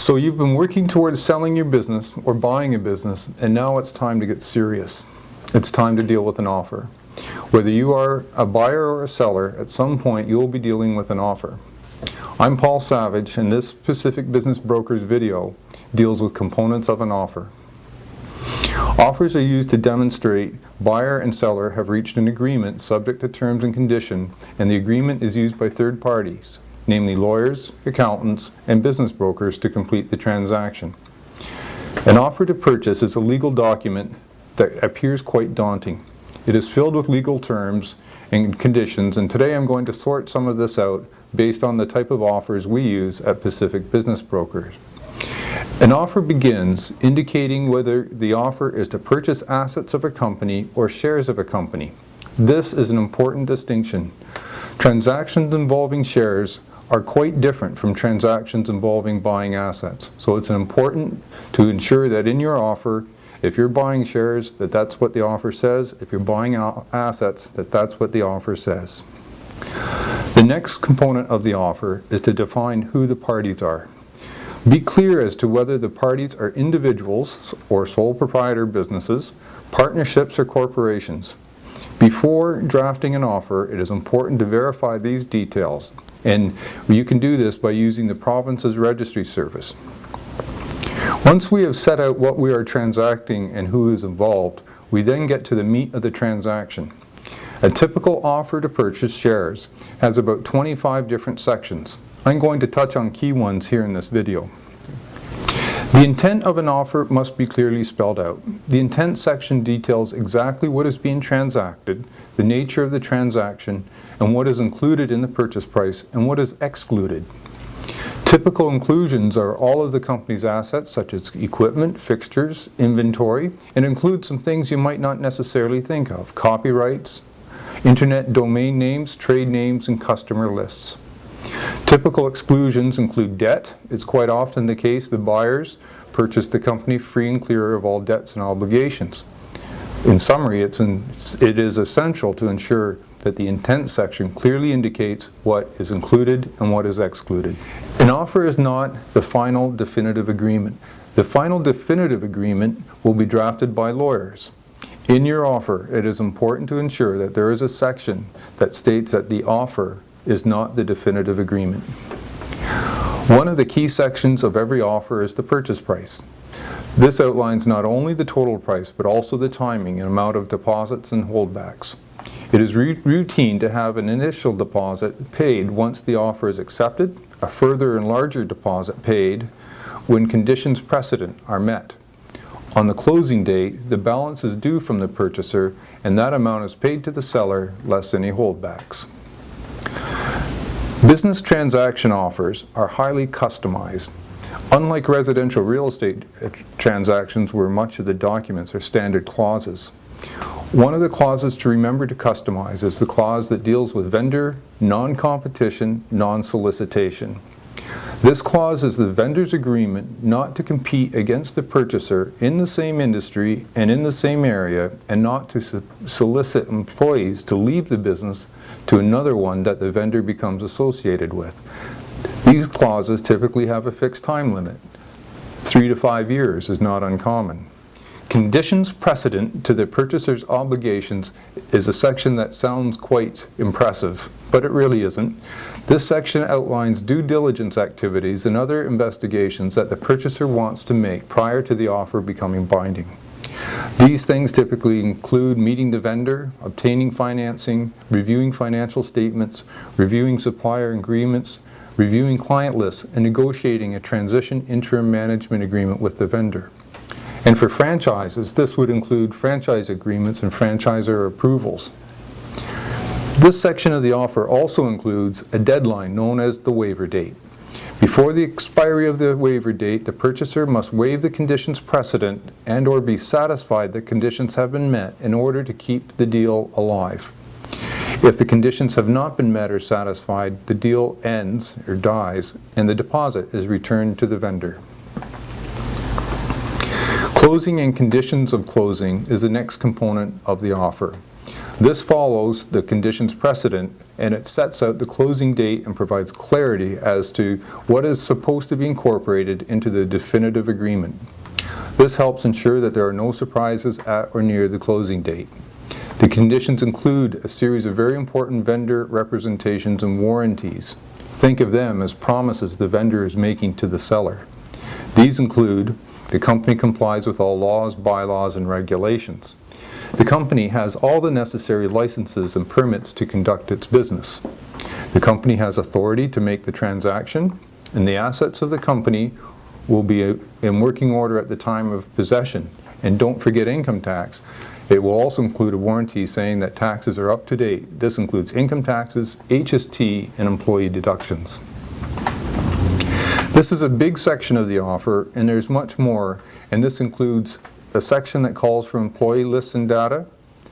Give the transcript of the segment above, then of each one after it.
So you've been working towards selling your business or buying a business, and now it's time to get serious. It's time to deal with an offer. Whether you are a buyer or a seller, at some point you will be dealing with an offer. I'm Paul Savage, and this Pacific Business Brokers video deals with components of an offer. Offers are used to demonstrate buyer and seller have reached an agreement subject to terms and conditions, and the agreement is used by third parties, namely lawyers, accountants, and business brokers, to complete the transaction. An offer to purchase is a legal document that appears quite daunting. It is filled with legal terms and conditions, and today I'm going to sort some of this out based on the type of offers we use at Pacific Business Brokers. An offer begins indicating whether the offer is to purchase assets of a company or shares of a company. This is an important distinction. Transactions involving shares are quite different from transactions involving buying assets. So it's important to ensure that in your offer, if you're buying shares, that's what the offer says. If you're buying assets, that's what the offer says. The next component of the offer is to define who the parties are. Be clear as to whether the parties are individuals or sole proprietor businesses, partnerships, or corporations. Before drafting an offer, it is important to verify these details, and you can do this by using the province's registry service. Once we have set out what we are transacting and who is involved, we then get to the meat of the transaction. A typical offer to purchase shares has about 25 different sections. I'm going to touch on key ones here in this video. The intent of an offer must be clearly spelled out. The intent section details exactly what is being transacted, the nature of the transaction, and what is included in the purchase price and what is excluded. Typical inclusions are all of the company's assets, such as equipment, fixtures, inventory, and include some things you might not necessarily think of: copyrights, internet domain names, trade names, and customer lists. Typical exclusions include debt. It's quite often the case the buyers purchase the company free and clear of all debts and obligations. In summary, it is essential to ensure that the intent section clearly indicates what is included and what is excluded. An offer is not the final definitive agreement. The final definitive agreement will be drafted by lawyers. In your offer, it is important to ensure that there is a section that states that the offer is not the definitive agreement. One of the key sections of every offer is the purchase price. This outlines not only the total price, but also the timing and amount of deposits and holdbacks. It is routine to have an initial deposit paid once the offer is accepted, a further and larger deposit paid when conditions precedent are met. On the closing date, the balance is due from the purchaser, and that amount is paid to the seller less any holdbacks. Business transaction offers are highly customized. Unlike residential real estate transactions where much of the documents are standard clauses. One of the clauses to remember to customize is the clause that deals with vendor non-competition, non-solicitation. This clause is the vendor's agreement not to compete against the purchaser in the same industry and in the same area, and not to solicit employees to leave the business to another one that the vendor becomes associated with. These clauses typically have a fixed time limit. 3 to 5 years is not uncommon. Conditions precedent to the purchaser's obligations is a section that sounds quite impressive, but it really isn't. This section outlines due diligence activities and other investigations that the purchaser wants to make prior to the offer becoming binding. These things typically include meeting the vendor, obtaining financing, reviewing financial statements, reviewing supplier agreements, reviewing client lists, and negotiating a transition interim management agreement with the vendor. And for franchises, this would include franchise agreements and franchisor approvals. This section of the offer also includes a deadline known as the waiver date. Before the expiry of the waiver date, the purchaser must waive the conditions precedent and/or be satisfied that conditions have been met in order to keep the deal alive. If the conditions have not been met or satisfied, the deal ends or dies, and the deposit is returned to the vendor. Closing and conditions of closing is the next component of the offer. This follows the conditions precedent, and it sets out the closing date and provides clarity as to what is supposed to be incorporated into the definitive agreement. This helps ensure that there are no surprises at or near the closing date. The conditions include a series of very important vendor representations and warranties. Think of them as promises the vendor is making to the seller. These include: the company complies with all laws, bylaws, and regulations. The company has all the necessary licenses and permits to conduct its business. The company has authority to make the transaction, and the assets of the company will be in working order at the time of possession. And don't forget income tax. It will also include a warranty saying that taxes are up to date. This includes income taxes, HST, and employee deductions. This is a big section of the offer, and there's much more, and this includes a section that calls for employee lists and data,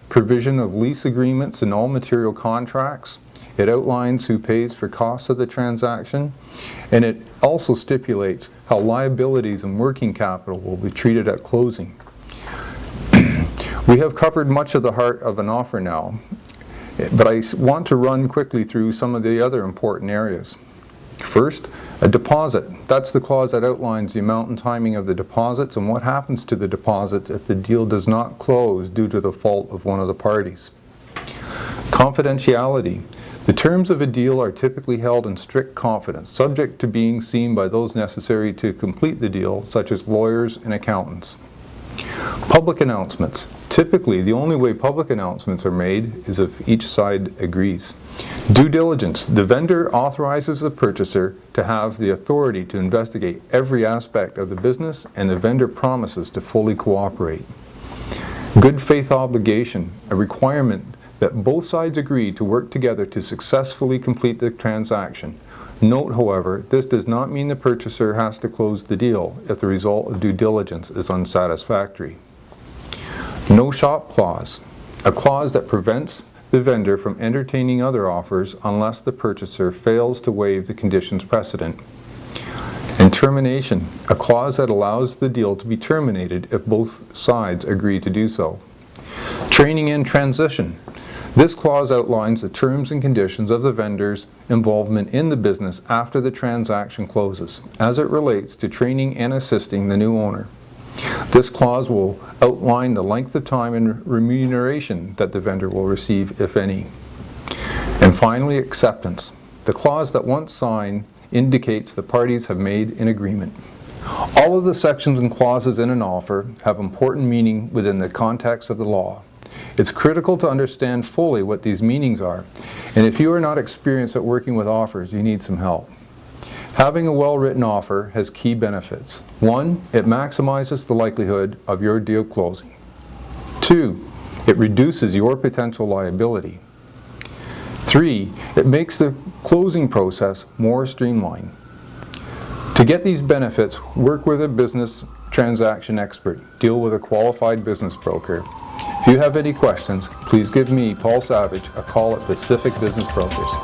provision of lease agreements and all material contracts. It outlines who pays for costs of the transaction, and it also stipulates how liabilities and working capital will be treated at closing. We have covered much of the heart of an offer now, but I want to run quickly through some of the other important areas. First, a deposit. That's the clause that outlines the amount and timing of the deposits and what happens to the deposits if the deal does not close due to the fault of one of the parties. Confidentiality. The terms of a deal are typically held in strict confidence, subject to being seen by those necessary to complete the deal, such as lawyers and accountants. Public announcements. Typically, the only way public announcements are made is if each side agrees. Due diligence. The vendor authorizes the purchaser to have the authority to investigate every aspect of the business, and the vendor promises to fully cooperate. Good faith obligation. A requirement that both sides agree to work together to successfully complete the transaction. Note, however, this does not mean the purchaser has to close the deal if the result of due diligence is unsatisfactory. No shop clause. A clause that prevents the vendor from entertaining other offers unless the purchaser fails to waive the conditions precedent. And termination. A clause that allows the deal to be terminated if both sides agree to do so. Training and transition. This clause outlines the terms and conditions of the vendor's involvement in the business after the transaction closes, as it relates to training and assisting the new owner. This clause will outline the length of time and remuneration that the vendor will receive, if any. And finally, acceptance. The clause that once signed indicates the parties have made an agreement. All of the sections and clauses in an offer have important meaning within the context of the law. It's critical to understand fully what these meanings are, and if you are not experienced at working with offers, you need some help. Having a well-written offer has key benefits. 1, it maximizes the likelihood of your deal closing. 2, it reduces your potential liability. 3, it makes the closing process more streamlined. To get these benefits, work with a business transaction expert. Deal with a qualified business broker. If you have any questions, please give me, Paul Savage, a call at Pacific Business Brokers.